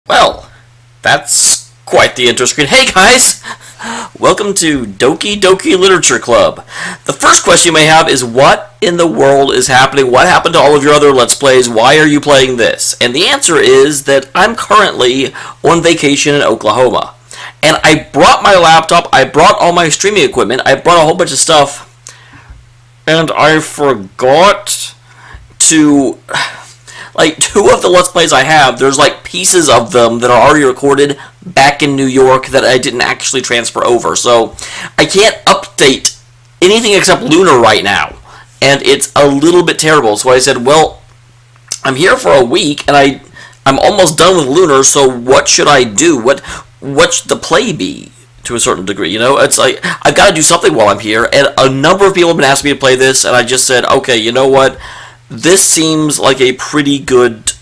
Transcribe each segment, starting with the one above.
Well, that's quite the intro screen. Hey guys! Welcome to Doki Doki Literature Club. The first question you may have is, what in the world is happening? What happened to all of your other Let's Plays? Why are you playing this? And the answer is that I'm currently on vacation in Oklahoma. And I brought my laptop, I brought all my streaming equipment, I brought a whole bunch of stuff, and I forgot to... Like, two of the Let's Plays I have, there's like pieces of them that are already recorded back in New York that I didn't actually transfer over. So I can't update anything except Lunar right now. And it's a little bit terrible. So I said, well, I'm here for a week and I'm almost done with Lunar, so what should I do? What should the play be? To a certain degree, you know? It's like, I've got to do something while I'm here. And a number of people have been asking me to play this, and I just said, okay, you know what? This seems like a pretty good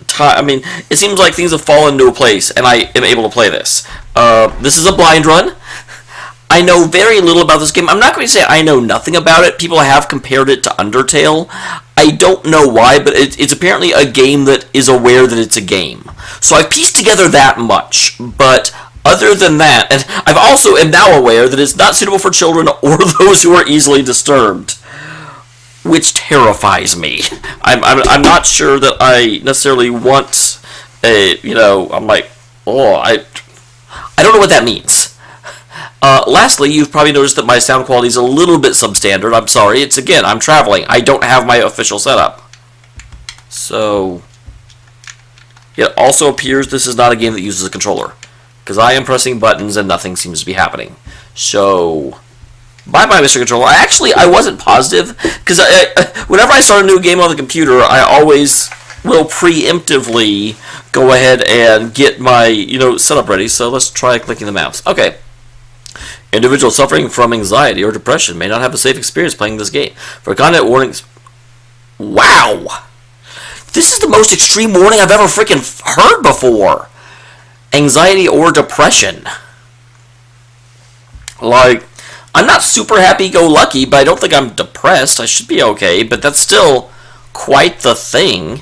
time. I mean, it seems like things have fallen into a place, and I am able to play this. This is a blind run. I know very little about this game. I'm not going to say I know nothing about it. People have compared it to Undertale. I don't know why, but it's apparently a game that is aware that it's a game. So I've pieced together that much, but other than that, and I've also am now aware that it's not suitable for children or those who are easily disturbed, which terrifies me. I'm not sure that I necessarily want a, you know, I'm like, oh, I don't know what that means. Lastly, you've probably noticed that my sound quality is a little bit substandard. I'm sorry. It's, again, I'm traveling. I don't have my official setup. So, it also appears this is not a game that uses a controller, because I am pressing buttons and nothing seems to be happening. So... Bye-bye, Mr. Controller. I wasn't positive, because whenever I start a new game on the computer, I always will preemptively go ahead and get my, setup ready. So let's try clicking the mouse. Okay. Individuals suffering from anxiety or depression may not have a safe experience playing this game. For content warnings... Wow! This is the most extreme warning I've ever freaking heard before. Anxiety or depression. Like... I'm not super happy-go-lucky, but I don't think I'm depressed. I should be okay, but that's still quite the thing.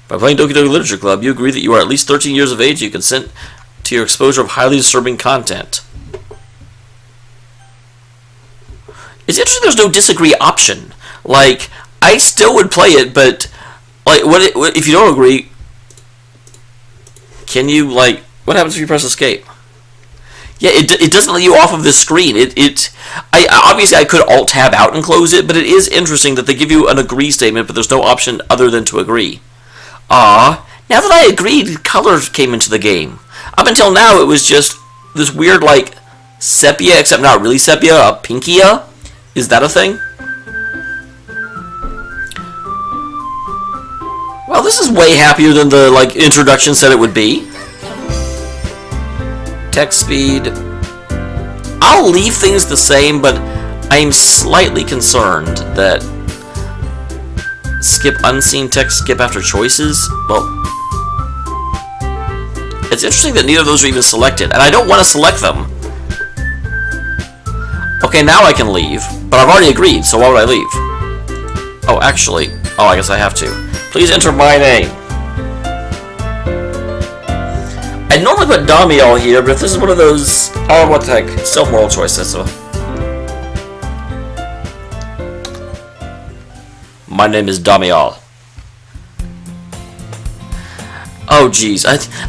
By playing Doki Doki Literature Club, you agree that you are at least 13 years of age and you consent to your exposure of highly disturbing content. It's interesting there's no disagree option. Like, I still would play it, but, like, if you don't agree, can you, like, what happens if you press escape? Yeah, it doesn't let you off of the screen. Obviously I could Alt-Tab out and close it, but it is interesting that they give you an agree statement, but there's no option other than to agree. Now that I agreed, colors came into the game. Up until now, it was just this weird, like, sepia, except not really sepia, a pinkia? Is that a thing? Well, this is way happier than the, like, introduction said it would be. Text speed. I'll leave things the same, but I'm slightly concerned that skip unseen text, skip after choices. Well, it's interesting that neither of those are even selected, and I don't want to select them. Okay, now I can leave, but I've already agreed, so why would I leave? Oh, actually, I guess I have to. Please enter my name. I'd normally put Dameol here, but if this is one of those, oh, what the heck, self-moral choices, so. My name is Dameol. Oh, jeez.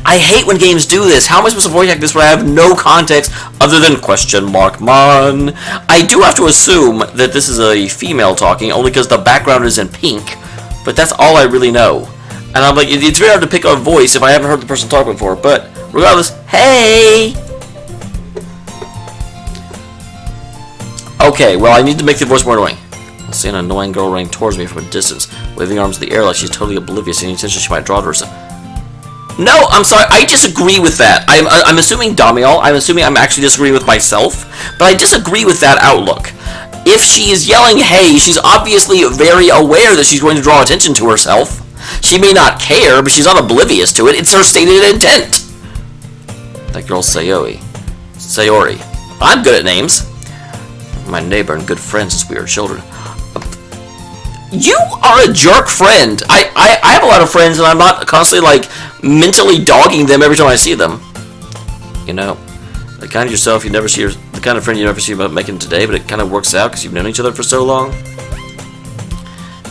I hate when games do this. How am I supposed to voice act this when I have no context other than question mark mon? I do have to assume that this is a female talking, only because the background is in pink, but that's all I really know. And I'm like, it's very hard to pick a voice if I haven't heard the person talk before, but regardless, hey! Okay, well, I need to make the voice more annoying. I see an annoying girl running towards me from a distance, waving arms in the air like she's totally oblivious to any attention she might draw to herself. No, I'm sorry, I disagree with that. I'm assuming Dameol, I'm assuming I'm actually disagreeing with myself, but I disagree with that outlook. If she is yelling, hey, she's obviously very aware that she's going to draw attention to herself. She may not care, but she's not oblivious to it. It's her stated intent. That girl's Sayori. I'm good at names. My neighbor and good friend since we were children. You are a jerk friend. I have a lot of friends, and I'm not constantly, like, mentally dogging them every time I see them. You know, the kind of yourself you never see, the kind of friend you never see about making today, but it kind of works out because you've known each other for so long.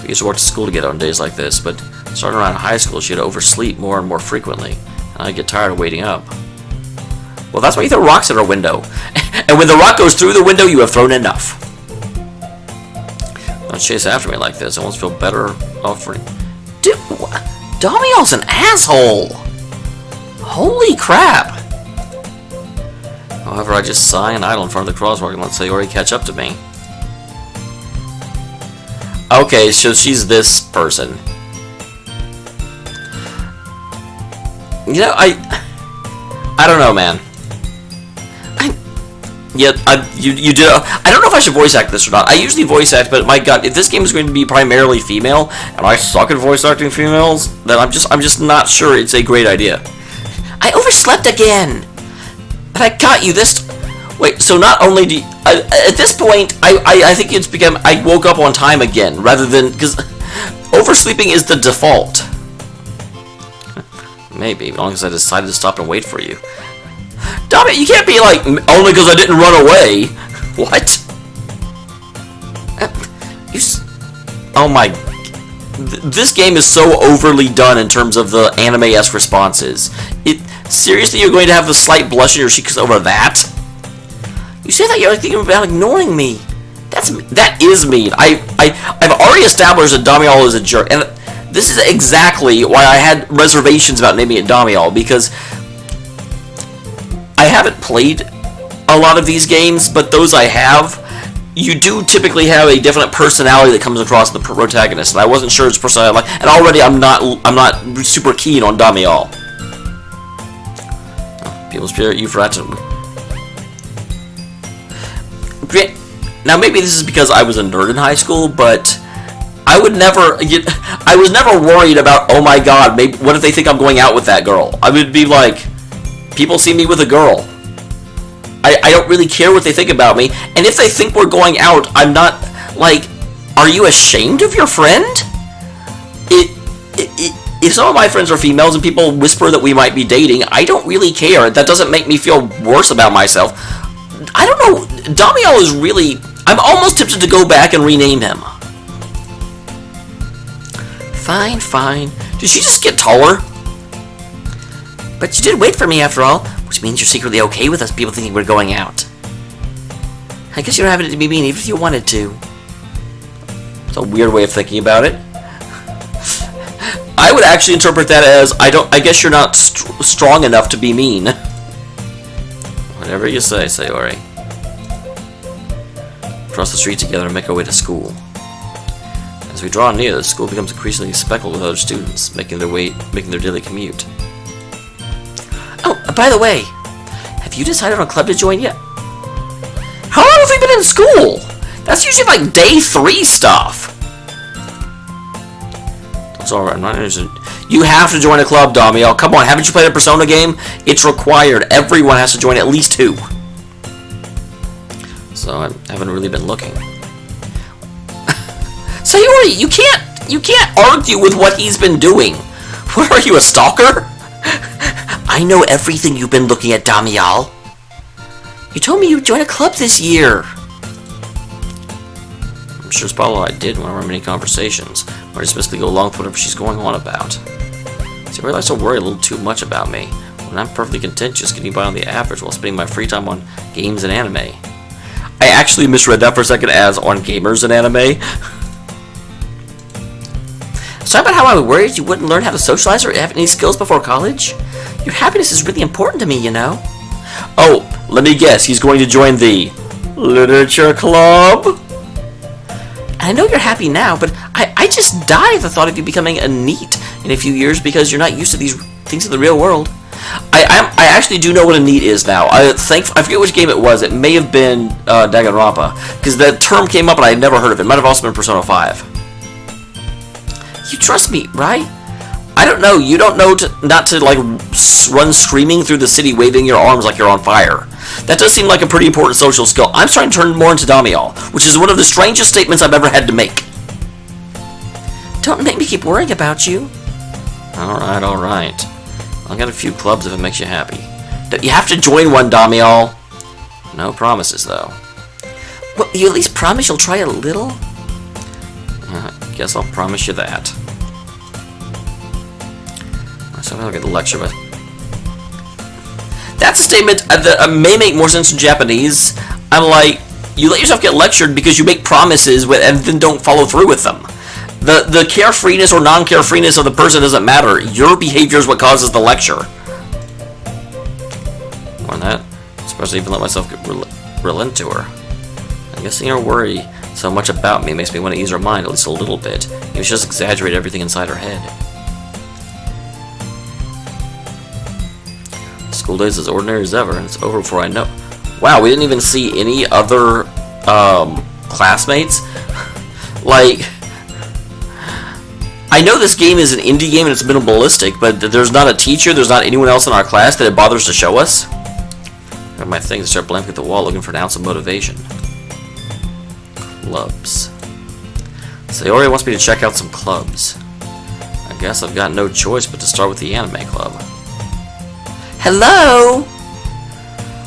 We used to work at school together on days like this, but starting around high school, she'd oversleep more and more frequently, and I'd get tired of waiting up. Well, that's why you throw rocks at our window. And when the rock goes through the window, you have thrown enough. Don't chase after me like this. I almost feel better off for... Dude, Dameol's an asshole! Holy crap! However, I just sigh and idle in front of the crosswalk and let Sayori catch up to me. Okay, so she's this person. You know, I don't know, man. You did. I don't know if I should voice act this or not. I usually voice act, but my God, if this game is going to be primarily female, and I suck at voice acting females, then I'm just not sure it's a great idea. I overslept again, but I got you this. Wait, so not only do you, at this point, I think it's become I woke up on time again rather than because oversleeping is the default. Maybe, as long as I decided to stop and wait for you. Damn it, you can't be like, only because I didn't run away. What? Oh my... This game is so overly done in terms of the anime-esque responses. Seriously, you're going to have the slight blush in your cheeks over that? You say that you're thinking about ignoring me. That is mean. I've already established that Dameol is a jerk, and this is exactly why I had reservations about naming it Dameol, because I haven't played a lot of these games, but those I have, you do typically have a definite personality that comes across the protagonist, and I wasn't sure his personality, and already I'm not super keen on Dameol. People spirit you for that. Now maybe this is because I was a nerd in high school, but I was never worried about, oh my God, maybe what if they think I'm going out with that girl? I would be like, people see me with a girl. I don't really care what they think about me, and if they think we're going out, I'm not like, are you ashamed of your friend? If some of my friends are females and people whisper that we might be dating, I don't really care. That doesn't make me feel worse about myself. I don't know. Dameol is really... I'm almost tempted to go back and rename him. Fine, fine. Did she just get taller? But you did wait for me after all, which means you're secretly okay with us people thinking we're going out. I guess you don't have it to be mean even if you wanted to. It's a weird way of thinking about it. I would actually interpret that as, I guess you're not strong enough to be mean. Whatever you say, Sayori. Cross the street together and make our way to school. As we draw near, the school becomes increasingly speckled with other students, making their daily commute. Oh, by the way, have you decided on a club to join yet? How long have we been in school? That's usually like day 3 stuff. It's alright, I'm not interested. You have to join a club, Dameol. Come on, haven't you played a Persona game? It's required. Everyone has to join at least 2. So I haven't really been looking. Sayori, you can't argue with what he's been doing. What are you, a stalker? I know everything you've been looking at, Dameol. You told me you'd join a club this year. I'm sure it's probably what I did when I remember many conversations, where I just basically go along with whatever she's going on about. See, I realize to worry a little too much about me, when I'm perfectly content just getting by on the average while spending my free time on games and anime. I actually misread that for a second as on gamers and anime. So about how I was worried you wouldn't learn how to socialize or have any skills before college? Your happiness is really important to me, you know. Oh, let me guess, he's going to join the literature club? I know you're happy now, but I just die at the thought of you becoming a NEET in a few years because you're not used to these things in the real world. I actually do know what a NEET is now. I forget which game it was. It may have been Danganronpa, because that term came up and I had never heard of it. It might have also been Persona 5. You trust me, right? I don't know. You don't know not to like run screaming through the city waving your arms like you're on fire. That does seem like a pretty important social skill. I'm starting to turn more into Dameol, which is one of the strangest statements I've ever had to make. Don't make me keep worrying about you. Alright, alright. I'll get a few clubs if it makes you happy. You have to join one, Dameol. No promises, though. Well, you at least promise you'll try a little? Guess I'll promise you that. So I'll get the lecture, but... That's a statement that may make more sense in Japanese. I'm like, you let yourself get lectured because you make promises and then don't follow through with them. The carefreeness or non-carefreeness of the person doesn't matter. Your behavior is what causes the lecture. More than that, I'm supposed to even let myself relent to her. I guess seeing her worry so much about me makes me want to ease her mind at least a little bit. Maybe she just exaggerate everything inside her head. School day is as ordinary as ever, and it's over before I know. Wow, we didn't even see any other classmates. Like, I know this game is an indie game and it's minimalistic, but there's not a teacher, there's not anyone else in our class that it bothers to show us. I have my things start blanking at the wall looking for an ounce of motivation. Clubs. Sayori wants me to check out some clubs. I guess I've got no choice but to start with the anime club. Hello?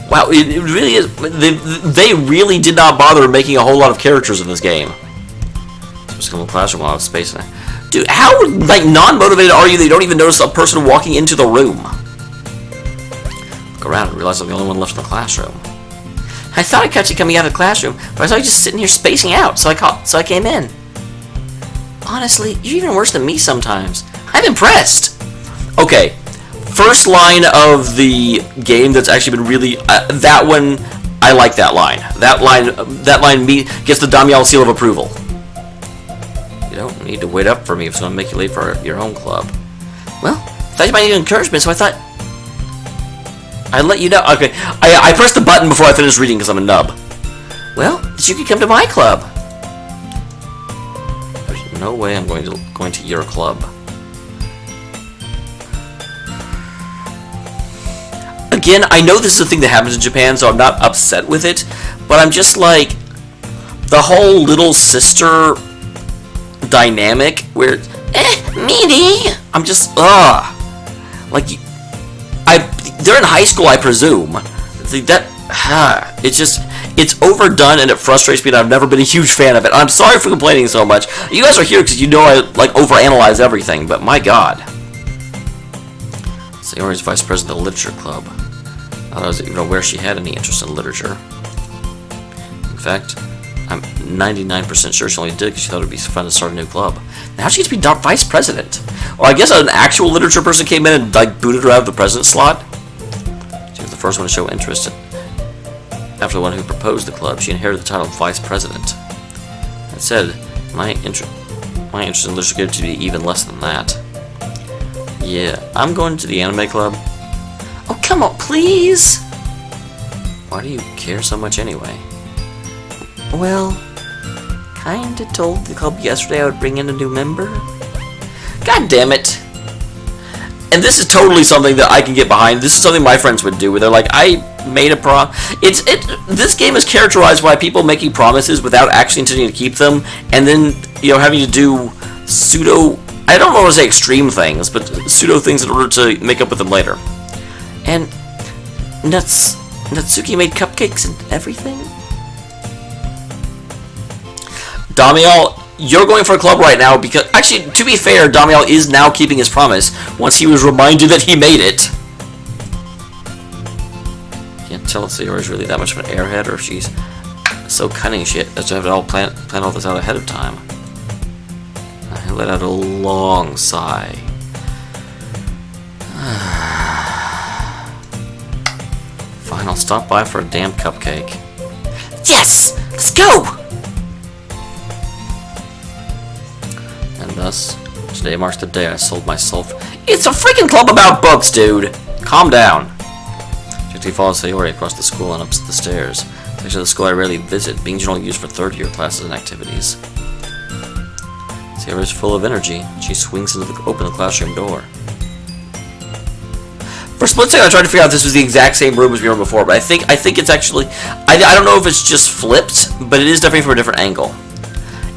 Wow, it really is. They really did not bother making a whole lot of characters in this game. So just come to the classroom while I have space. Dude, how like non-motivated are you that you don't even notice a person walking into the room? Look around and realize I'm the only one left in the classroom. I thought I caught you coming out of the classroom, but I saw you just sitting here spacing out, so I came in. Honestly, you're even worse than me sometimes. I'm impressed. Okay, first line of the game that's actually been really that one. I like that line. That line gets the Dameol seal of approval. You don't need to wait up for me if it's going to make you late for your own club. Well, I thought you might need encouragement, so I thought I'd let you know. Okay, I pressed the button before I finished reading because I'm a nub. Well, you could come to my club. There's no way I'm going to your club. Again, I know this is a thing that happens in Japan, so I'm not upset with it, but I'm just like, the whole little sister dynamic where, meanie. I'm just, like, they're in high school, I presume. It's overdone and it frustrates me, and I've never been a huge fan of it. I'm sorry for complaining so much. You guys are here because you know I like overanalyze everything, but my God. Sayori's vice president of the literature club. I wasn't even aware she had any interest in literature. In fact, I'm 99% sure she only did because she thought it would be fun to start a new club. Now she gets to be vice president. Or I guess an actual literature person came in and like booted her out of the president slot. She was the first one to show interest. After the one who proposed the club, she inherited the title of vice president. That said, my interest in literature gave to be even less than that. Yeah, I'm going to the anime club. Oh, come on, please! Why do you care so much anyway? Well, kinda told the club yesterday I would bring in a new member. God damn it! And this is totally something that I can get behind. This is something my friends would do, where they're like, I made a this game is characterized by people making promises without actually intending to keep them, and then, having to do pseudo, I don't want to say extreme things, but pseudo things in order to make up with them later. And Natsuki made cupcakes and everything? Dameol, you're going for a club right now because, actually, to be fair, Dameol is now keeping his promise once he was reminded that he made it. Can't tell if Sayori's really that much of an airhead or if she's so cunning she has to have it all plan all this out ahead of time. I let out a long sigh. Fine, I'll stop by for a damn cupcake. Yes! Let's go! And thus, today marks the day I sold myself. It's a freaking club about books, dude! Calm down. She follows Sayori across the school and up the stairs. It's actually the school I rarely visit, being generally used for third-year classes and activities. Sayori's full of energy. She swings into open the classroom door. For a split second, I tried to figure out if this was the exact same room as we were before, but I think it's actually... I don't know if it's just flipped, but it is definitely from a different angle.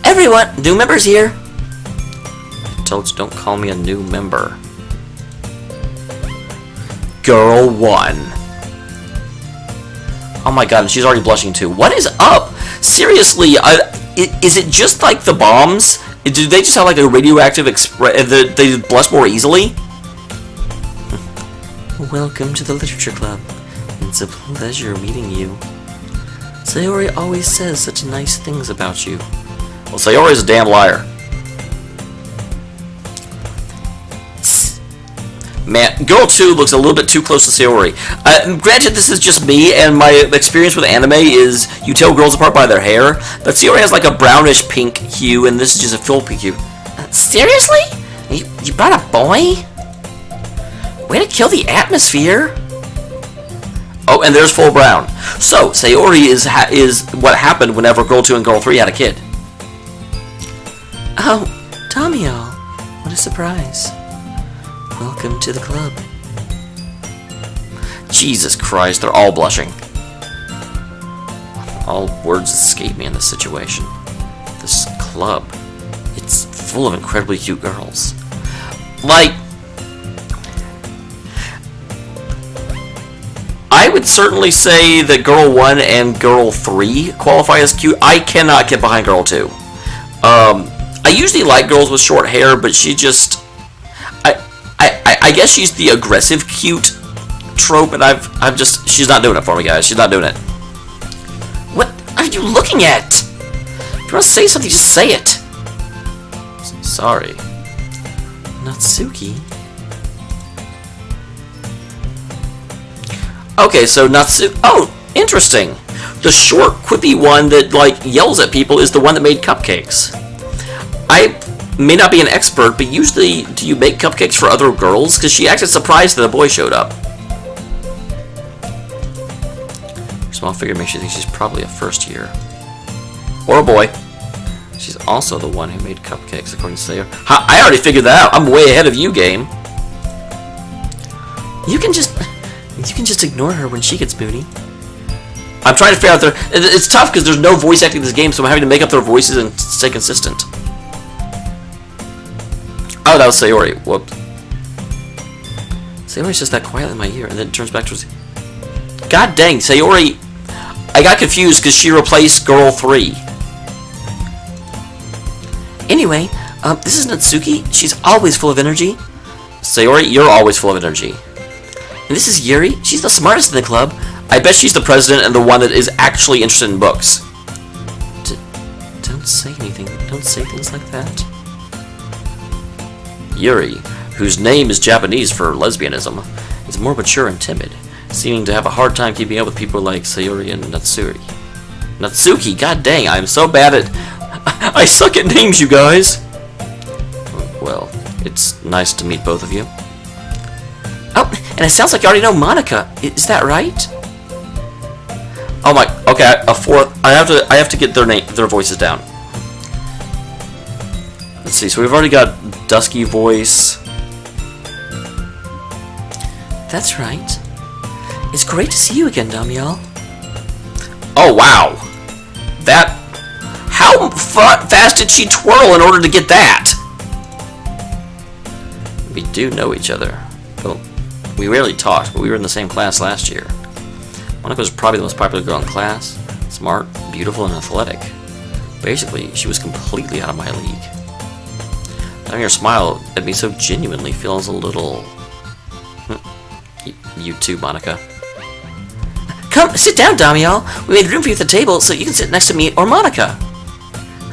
Everyone, new members here. told you, don't call me a new member. Girl 1. Oh my god, and she's already blushing too. What is up? Seriously, is it just like the bombs? Do they just have like a radioactive they blush more easily? Welcome to the Literature Club. It's a pleasure meeting you. Sayori always says such nice things about you. Well, Sayori's a damn liar. Man, Girl 2 looks a little bit too close to Sayori. Granted, this is just me, and my experience with anime is you tell girls apart by their hair, but Sayori has like a brownish pink hue, and this is just a full pink hue. Seriously? You brought a boy? Way to kill the atmosphere! Oh, and there's full brown. So, Sayori is what happened whenever Girl 2 and Girl 3 had a kid. Oh, Dameol. What a surprise. Welcome to the club. Jesus Christ, they're all blushing. All words escape me in this situation. This club, it's full of incredibly cute girls. Like, I would certainly say that Girl 1 and Girl 3 qualify as cute. I cannot get behind Girl 2. I usually like girls with short hair, but she just... I guess she's the aggressive cute trope, and she's not doing it for me, guys. She's not doing it. What are you looking at? If you want to say something, just say it. Sorry. Natsuki. Okay, so Natsuki... Oh, interesting. The short, quippy one that, like, yells at people is the one that made cupcakes. I may not be an expert, but usually do you make cupcakes for other girls? Because she acted surprised that a boy showed up. Small figure makes you think she's probably a first year. Or a boy. She's also the one who made cupcakes, according to Sayori. I already figured that out. I'm way ahead of you, game. You can just ignore her when she gets moody. I'm trying to figure out it's tough because there's no voice acting in this game, so I'm having to make up their voices and stay consistent. Oh, that was Sayori. Whoops. Sayori's just that quiet in my ear, and then turns back towards... God dang, Sayori... I got confused because she replaced Girl 3. Anyway, this is Natsuki. She's always full of energy. Sayori, you're always full of energy. And this is Yuri. She's the smartest in the club. I bet she's the president and the one that is actually interested in books. Don't say anything. Don't say things like that. Yuri, whose name is Japanese for lesbianism, is more mature and timid, seeming to have a hard time keeping up with people like Sayori and Natsuri. Natsuki, god dang, I'm so bad at... I suck at names, you guys! Well, it's nice to meet both of you. Oh, and it sounds like you already know Monica. Is that right? Oh my, okay, a fourth... I have to get their voices down. Let's see, so we've already got Dusky voice. That's right. It's great to see you again, Dameol. Oh, wow. That... How fast did she twirl in order to get that? We do know each other. Well, we rarely talked, but we were in the same class last year. Monica was probably the most popular girl in class. Smart, beautiful, and athletic. Basically, she was completely out of my league. Having her smile at me so genuinely feels a little... You too, Monica. Come, sit down, Dameol. We made room for you at the table so you can sit next to me or Monica.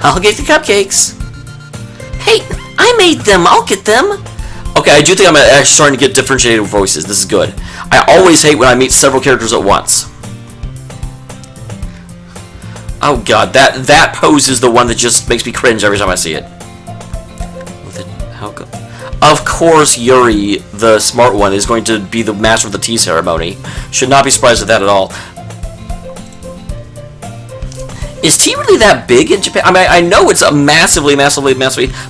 I'll get the cupcakes. Hey, I made them. I'll get them. Okay, I do think I'm actually starting to get differentiated voices. This is good. I always hate when I meet several characters at once. Oh god, that pose is the one that just makes me cringe every time I see it. Of course, Yuri, the smart one, is going to be the master of the tea ceremony. Should not be surprised at that at all. Is tea really that big in Japan? I mean, I know it's a massively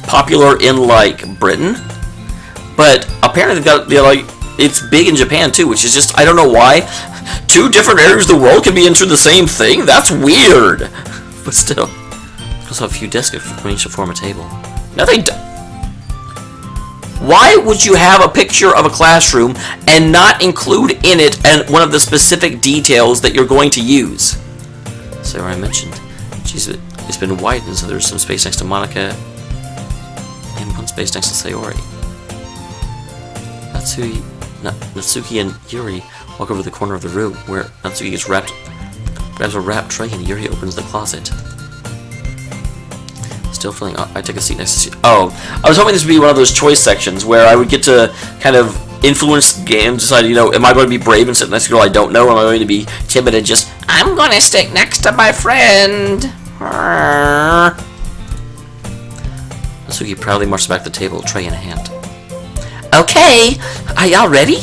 popular in, like, Britain. But apparently they've got, like, it's big in Japan, too, which is just, I don't know why. Two different areas of the world can be into the same thing? That's weird. But still. Also, a few desks arranged to form a table. Now they Why would you have a picture of a classroom and not include in it and one of the specific details that you're going to use? So I mentioned, geez, it's been widened, so there's some space next to Monica and one space next to Sayori. Natsuki and Yuri walk over to the corner of the room where Natsuki grabs a wrapped tray and Yuri opens the closet. Still feeling, I take a seat next to. Oh, I was hoping this would be one of those choice sections where I would get to kind of influence the game, decide, am I going to be brave and sit next to a girl I don't know, or am I going to be timid and just, I'm going to stick next to my friend? Natsuki proudly marches back to the table, tray in hand. Okay, are y'all ready?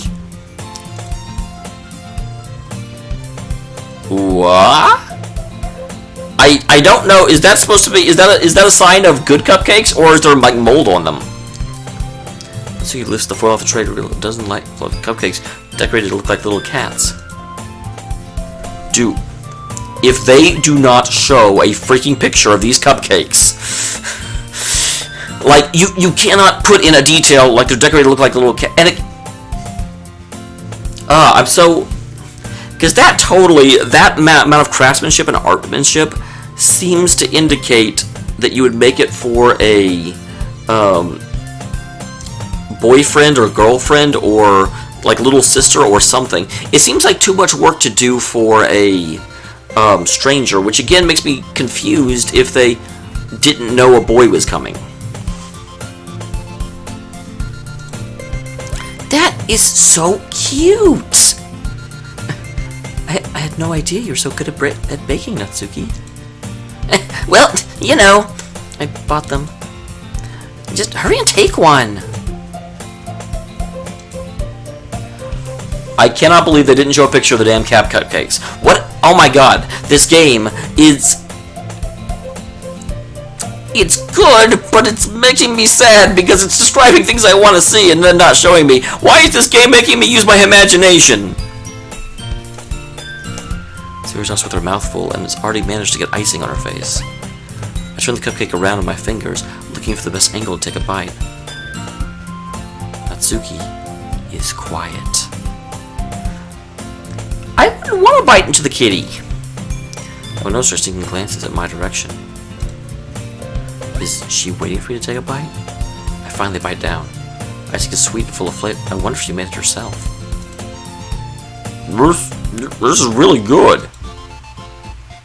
What? I don't know. Is that supposed to be? Is that a sign of good cupcakes, or is there like mold on them? Natsuki lifts the foil off the tray to reveal a dozen light cupcakes decorated to look like little cats. If they do not show a freaking picture of these cupcakes, like you cannot put in a detail like they're decorated to look like little cat. And I'm so, because that amount of craftsmanship and artmanship seems to indicate that you would make it for a boyfriend or girlfriend or like little sister or something. It seems like too much work to do for a stranger, which again makes me confused if they didn't know a boy was coming. That is so cute! I had no idea you were so good at baking, Natsuki. Well, I bought them. Just hurry and take one. I cannot believe they didn't show a picture of the damn cap cupcakes. What? Oh my god, this game is... It's good, but it's making me sad because it's describing things I want to see and then not showing me. Why is this game making me use my imagination? Sayori's just with her mouth full and has already managed to get icing on her face. I turn the cupcake around with my fingers, looking for the best angle to take a bite. Natsuki is quiet. I wouldn't want to bite into the kitty. I would notice her sneaking glances at my direction. Is she waiting for you to take a bite? I finally bite down. Icing is sweet and full of flavor. I wonder if she made it herself. This is really good.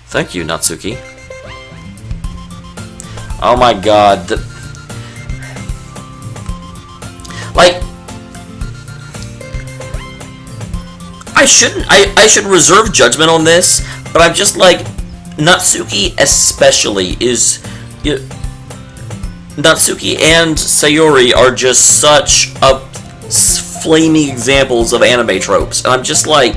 Thank you, Natsuki. Oh my god. I should reserve judgment on this, but I'm just like, Natsuki especially is... Natsuki and Sayori are just such flaming examples of anime tropes. And I'm just like...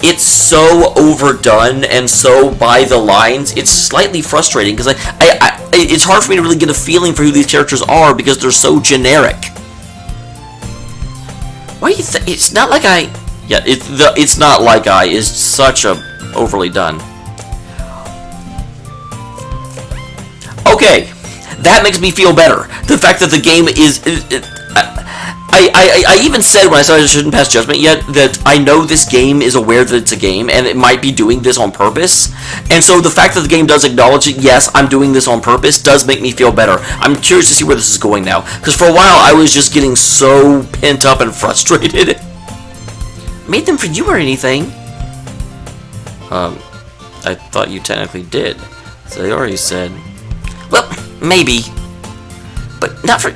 It's so overdone and so by the lines, it's slightly frustrating, because it's hard for me to really get a feeling for who these characters are, because they're so generic. Why do you think... It's not like I... Yeah, it's not like I is such a overly done. Okay, that makes me feel better. The fact that the game is... I even said when I said I shouldn't pass judgment yet that I know this game is aware that it's a game and it might be doing this on purpose. And so the fact that the game does acknowledge it, yes, I'm doing this on purpose, does make me feel better. I'm curious to see where this is going now. Because for a while I was just getting so pent up and frustrated. Made them for you or anything? I thought you technically did. Sayori said... Well, maybe. But not for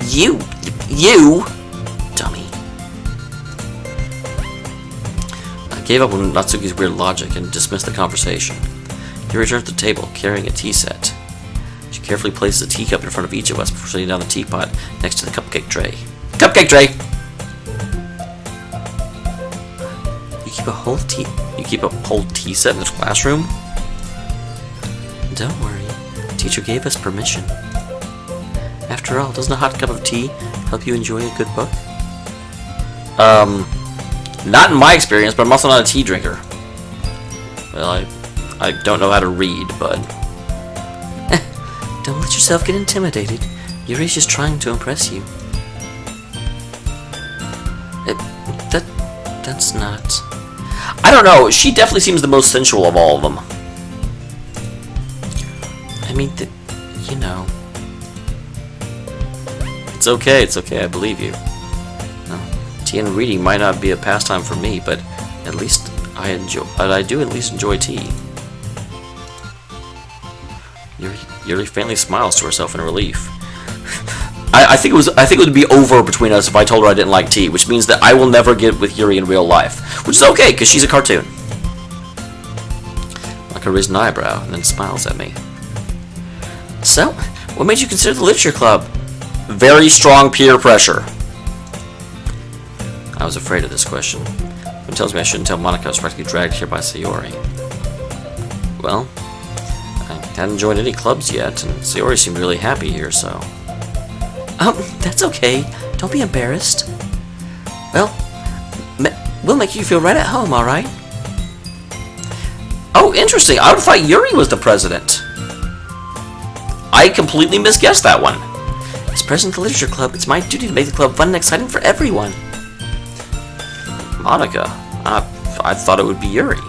you. You... Dummy. I gave up on Natsuki's weird logic and dismissed the conversation. He returned to the table, carrying a tea set. She carefully placed a teacup in front of each of us before setting down the teapot next to the cupcake tray. Cupcake tray! You keep a whole tea set in the classroom? Don't worry. The teacher gave us permission. After all, doesn't a hot cup of tea help you enjoy a good book? Not in my experience, but I'm also not a tea drinker. Well, I don't know how to read, but... Don't let yourself get intimidated. Yuri's just trying to impress you. That's not... I don't know. She definitely seems the most sensual of all of them. I mean, you know... It's okay, I believe you. Tea and reading might not be a pastime for me, but at least I do at least enjoy tea. Yuri faintly smiles to herself in relief. I think it would be over between us if I told her I didn't like tea, which means that I will never get with Yuri in real life, which is okay because she's a cartoon. Monica raises an eyebrow and then smiles at me. So, what made you consider the literature club? Very strong peer pressure. I was afraid of this question. It tells me I shouldn't tell Monica I was practically dragged here by Sayori. Well, I hadn't joined any clubs yet, and Sayori seemed really happy here, so... That's okay. Don't be embarrassed. Well, we'll make you feel right at home, alright? Oh, interesting. I would have thought Yuri was the president. I completely misguessed that one. As president of the literature club, it's my duty to make the club fun and exciting for everyone. Monica, I thought it would be Yuri.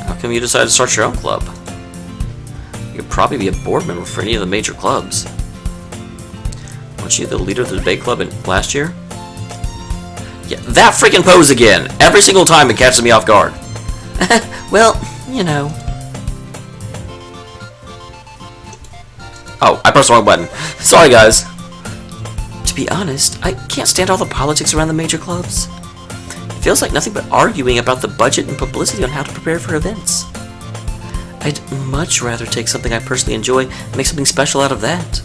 How come you decided to start your own club? You'd probably be a board member for any of the major clubs. Weren't you the leader of the debate club last year? Yeah, that freaking pose again! Every single time it catches me off guard. Well, you know. Oh, I pressed the wrong button. Sorry, guys. To be honest, I can't stand all the politics around the major clubs. It feels like nothing but arguing about the budget and publicity on how to prepare for events. I'd much rather take something I personally enjoy and make something special out of that.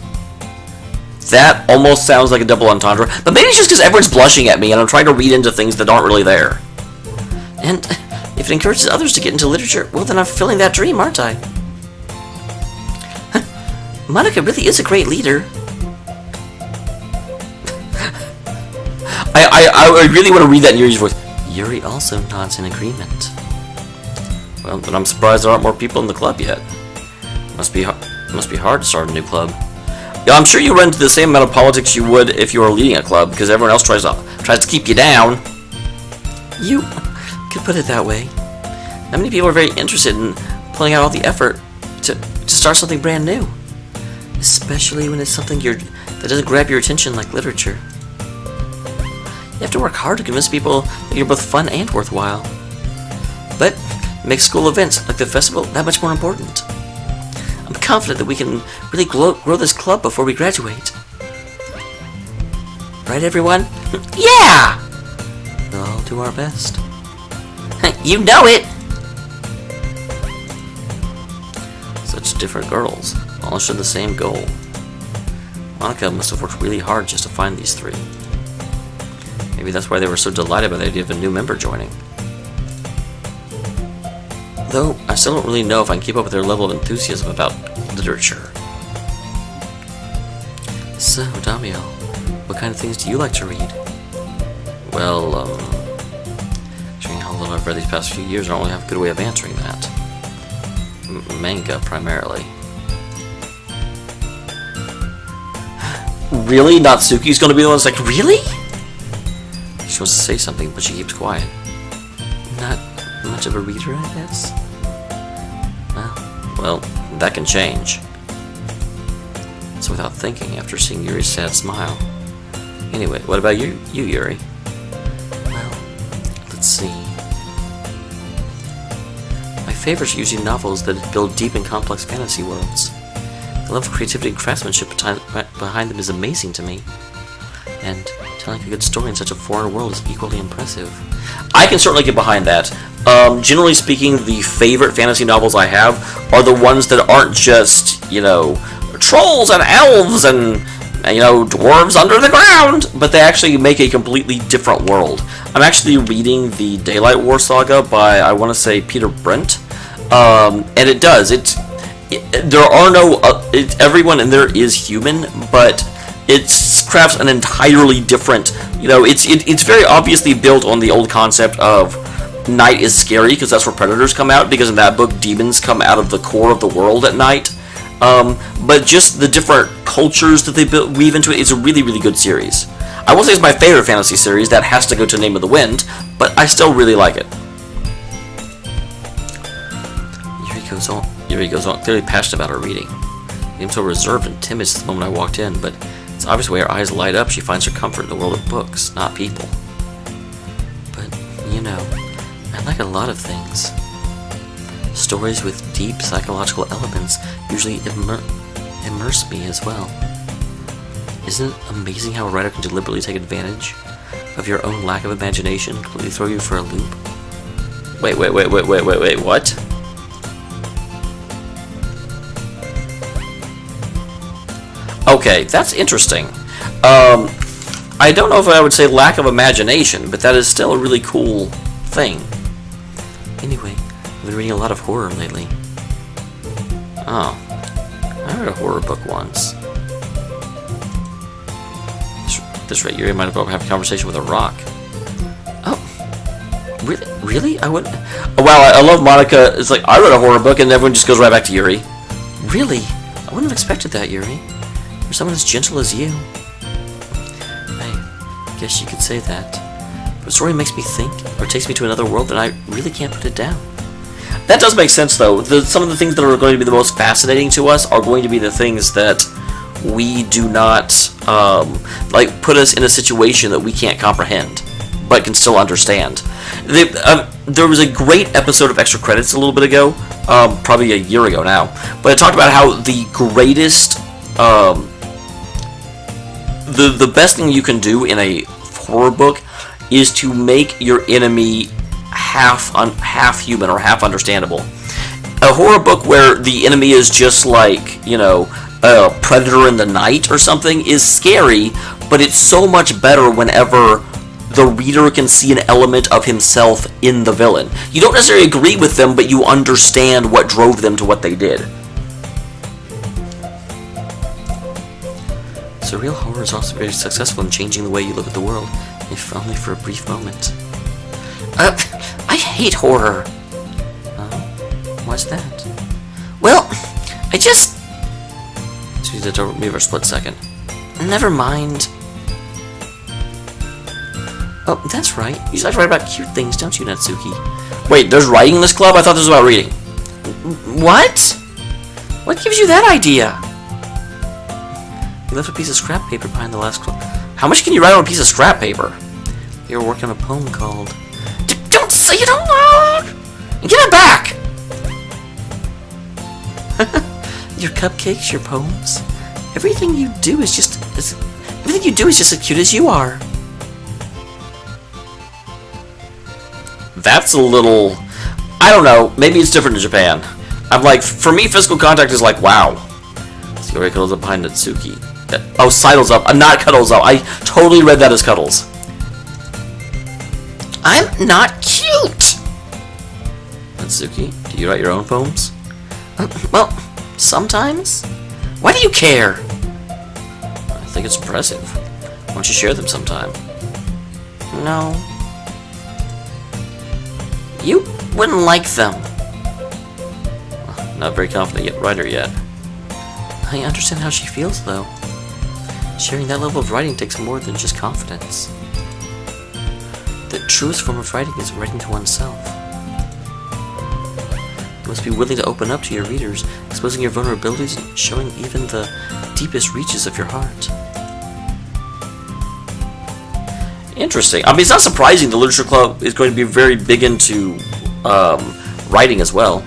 That almost sounds like a double entendre, but maybe it's just because everyone's blushing at me and I'm trying to read into things that aren't really there. And if it encourages others to get into literature, well then I'm fulfilling that dream, aren't I? Monica really is a great leader. I really want to read that in Yuri's voice. Yuri also nods in agreement. Well, then I'm surprised there aren't more people in the club yet. Must be hard to start a new club. Yeah, I'm sure you run into the same amount of politics you would if you were leading a club, because everyone else tries to keep you down. You could put it that way. Not many people are very interested in pulling out all the effort to start something brand new, especially when it's something that doesn't grab your attention like literature. You have to work hard to convince people that you're both fun and worthwhile. But it makes school events like the festival that much more important. I'm confident that we can really grow this club before we graduate. Right, everyone? Yeah! We'll all do our best. You know it! Such different girls, all share the same goal. Monica must have worked really hard just to find these three. Maybe that's why they were so delighted by the idea of a new member joining. Though, I still don't really know if I can keep up with their level of enthusiasm about literature. So, Dameol, what kind of things do you like to read? Well, considering how little I've read these past few years, I don't really have a good way of answering that. Manga, primarily. Really? Natsuki's gonna be the one that's like, really? She wants to say something, but she keeps quiet. Not much of a reader, I guess? Well, that can change. So without thinking, after seeing Yuri's sad smile. Anyway, what about you, Yuri? Well, let's see. My favorites are usually novels that build deep and complex fantasy worlds. The level of creativity and craftsmanship behind them is amazing to me. And telling a good story in such a foreign world is equally impressive. I can certainly get behind that. Generally speaking, the favorite fantasy novels I have are the ones that aren't just, trolls and elves and, dwarves under the ground, but they actually make a completely different world. I'm actually reading the Daylight War saga by, I want to say, Peter Brent, and it does. There are no, everyone in there is human, but it crafts an entirely different, it's very obviously built on the old concept of night is scary because that's where predators come out, because in that book demons come out of the core of the world at night, but just the different cultures that they weave into it is a really, really good series. I won't say it's my favorite fantasy series. That has to go to Name of the Wind, but I still really like it. Yuri goes on, clearly passionate about her reading. She seemed so reserved and timid the moment I walked in, but it's obvious the way her eyes light up. She finds her comfort in the world of books, not people. But, you know, I like a lot of things. Stories with deep psychological elements usually immerse me as well. Isn't it amazing how a writer can deliberately take advantage of your own lack of imagination and completely throw you for a loop? Wait, what? Okay, that's interesting. I don't know if I would say lack of imagination, but that is still a really cool thing. Anyway, I've been reading a lot of horror lately. Oh, I read a horror book once. This rate, Yuri might have a conversation with a rock. Oh, really? I wouldn't. Oh, wow, I love Monica. It's like, I read a horror book, and everyone just goes right back to Yuri. Really? I wouldn't have expected that, Yuri. For someone as gentle as you. I guess you could say that. If a story makes me think, or takes me to another world, then I really can't put it down. That does make sense, though. Some of the things that are going to be the most fascinating to us are going to be the things that we do not, put us in a situation that we can't comprehend, but can still understand. There was a great episode of Extra Credits a little bit ago, probably a year ago now, but it talked about how the greatest, the best thing you can do in a horror book is to make your enemy half human or half understandable. A horror book where the enemy is just like, a predator in the night or something is scary, but it's so much better whenever the reader can see an element of himself in the villain. You don't necessarily agree with them, but you understand what drove them to what they did. Surreal horror is also very successful in changing the way you look at the world, if only for a brief moment. I hate horror. Why's that? Well, I just... Excuse me, don't move for a split second. Never mind. Oh, that's right. You like to write about cute things, don't you, Natsuki? Wait, there's writing in this club? I thought this was about reading. What? What gives you that idea? You left a piece of scrap paper behind the last club. How much can you write on a piece of scrap paper? You were working on a poem called... Don't say it out loud! Give it back! Your cupcakes, your poems, everything you do is just as cute as you are. That's a little, I don't know, maybe it's different in Japan. I'm like, for me, physical contact is like, wow. Sayori cuddles up behind Natsuki. Oh, sidles up, not cuddles up. I totally read that as cuddles. I'm not cute! Natsuki, do you write your own poems? Well, sometimes. Why do you care? I think it's impressive. Why don't you share them sometime? No. You wouldn't like them. Not very confident writer yet. I understand how she feels, though. Sharing that level of writing takes more than just confidence. The truest form of writing is writing to oneself. You must be willing to open up to your readers, exposing your vulnerabilities and showing even the deepest reaches of your heart. Interesting. I mean, it's not surprising the Literature Club is going to be very big into writing as well.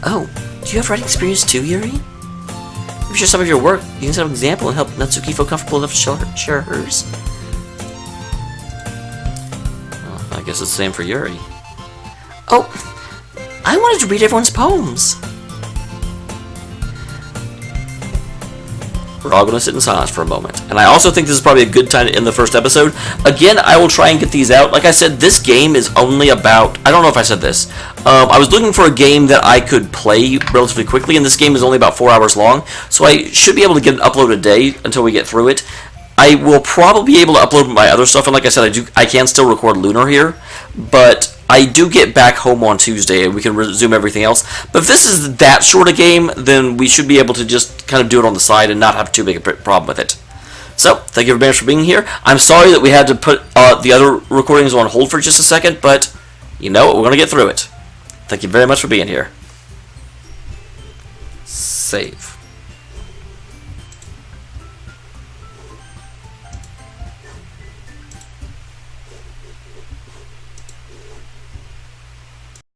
Oh, do you have writing experience too, Yuri? If you share some of your work, you can set up an example and help Natsuki feel comfortable enough to share hers. Well, I guess it's the same for Yuri. Oh, I wanted to read everyone's poems. We're all going to sit in silence for a moment. And I also think this is probably a good time to end the first episode. Again, I will try and get these out. Like I said, this game is only about... I don't know if I said this. I was looking for a game that I could play relatively quickly, and this game is only about 4 hours long. So I should be able to get an upload a day until we get through it. I will probably be able to upload my other stuff, and like I said, I can still record Lunar here. But I do get back home on Tuesday and we can resume everything else. But if this is that short a game, then we should be able to just kind of do it on the side and not have too big a problem with it. So, thank you very much for being here. I'm sorry that we had to put the other recordings on hold for just a second, but you know what? We're going to get through it. Thank you very much for being here. Save.